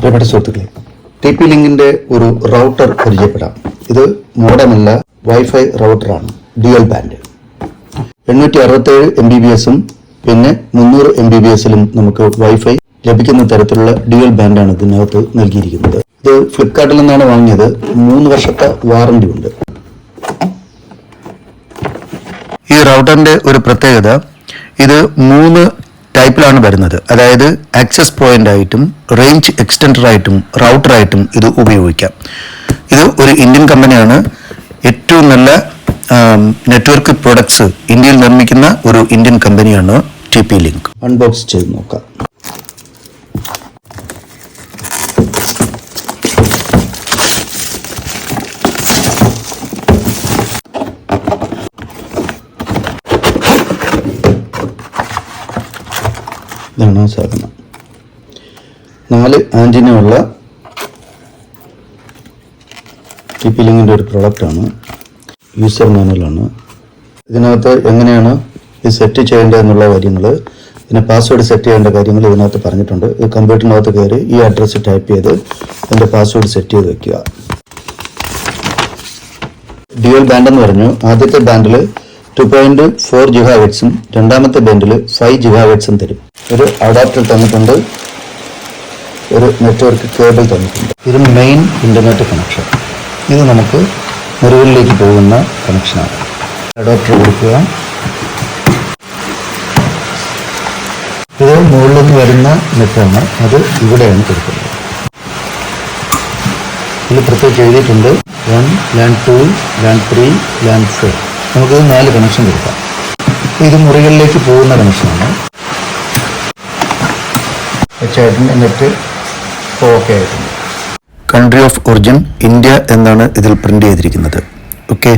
പ്രിയപ്പെട്ട സുഹൃത്തുക്കളെ, TP-Linkന്റെ ഒരു റൗട്ടർ പരിചയപ്പെടാം. ഇത് മോഡമല്ല, വൈഫൈ റൗട്ടറാണ്. ഡ്യുവൽ ബാൻഡ് 867 MBPS പിന്നെ 300 MBPS നമുക്ക് വൈഫൈ ലഭിക്കുന്ന തരത്തിലുള്ള ഡ്യുവൽ ബാൻഡാണ് ഇതിനകത്ത് നൽകിയിരിക്കുന്നത്. ഇത് ഫ്ലിപ്കാർട്ടിൽ നിന്നാണ് വാങ്ങിയത്. 3 വർഷത്തെ വാറന്റി ഉണ്ട്. ഈ റൗട്ടറിന്റെ ഒരു പ്രത്യേകത, ഇത് 3 ടൈപ്പിലാണ് വരുന്നത്. അതായത് ആക്സസ് പോയിന്റ് ആയിട്ടും റേഞ്ച് എക്സ്റ്റൻഡർ ആയിട്ടും റൗട്ടറായിട്ടും ഇത് ഉപയോഗിക്കാം. ഇത് ഒരു ഇന്ത്യൻ കമ്പനിയാണ്. ഏറ്റവും നല്ല നെറ്റ്വർക്ക് പ്രൊഡക്ട്സ് ഇന്ത്യയിൽ നിർമ്മിക്കുന്ന ഒരു ഇന്ത്യൻ കമ്പനിയാണ് TP-Link. അൺബോക്സ് ചെയ്ത് നോക്കാം. ഇതാണ് സാധനം. 4 ആന്റിനുള്ള TP-Linkന്റെ ഒരു പ്രൊഡക്റ്റാണ്. യൂസർ മാനുവലാണ്. ഇതിനകത്ത് എങ്ങനെയാണ് ഇത് സെറ്റ് ചെയ്യേണ്ടതെന്നുള്ള കാര്യങ്ങൾ, ഇതിനെ പാസ്വേഡ് സെറ്റ് ചെയ്യേണ്ട കാര്യങ്ങൾ ഇതിനകത്ത് പറഞ്ഞിട്ടുണ്ട്. ഇത് കമ്പ്യൂട്ടറിനകത്ത് കയറി ഈ അഡ്രസ്സ് ടൈപ്പ് ചെയ്ത് അതിൻ്റെ പാസ്വേഡ് സെറ്റ് ചെയ്ത് വെക്കുക. ഡ്യുവൽ ബാൻഡ് എന്ന് പറഞ്ഞു. ആദ്യത്തെ ബാൻഡിൽ 2.4 GHz രണ്ടാമത്തെ ബാൻഡിൽ 5 GHz തരും. ഒരു അഡാപ്റ്റർ തന്നിട്ടുണ്ട്. ഒരു നെറ്റ്വർക്ക് കേബിൾ തന്നിട്ടുണ്ട്. ഇത് മെയിൻ ഇന്റർനെറ്റ് കണക്ഷൻ. ഇത് നമുക്ക് മുറികളിലേക്ക് പോകുന്ന കണക്ഷനാണ്. അഡാപ്റ്റർ കൊടുക്കുക. ഇത് മുകളിൽ നിന്ന് വരുന്ന നെറ്റാണ്. അത് ഇവിടെയാണ് കൊടുക്കുന്നത്. ഇതിൽ പ്രത്യേകിച്ച് എഴുതിയിട്ടുണ്ട് LAN 2, LAN 3, LAN 4. നമുക്കിത് 4 കണക്ഷൻ കൊടുക്കാം. ഇത് മുറികളിലേക്ക് പോകുന്ന കണക്ഷനാണ്. ചേട്ടൻ്റെ നെറ്റ് ഓക്കെ ആയിട്ടുണ്ട്. കൺട്രി ഓഫ് ഒറിജിൻ ഇന്ത്യ എന്നാണ് ഇതിൽ പ്രിന്റ് ചെയ്തിരിക്കുന്നത്. ഓക്കെ.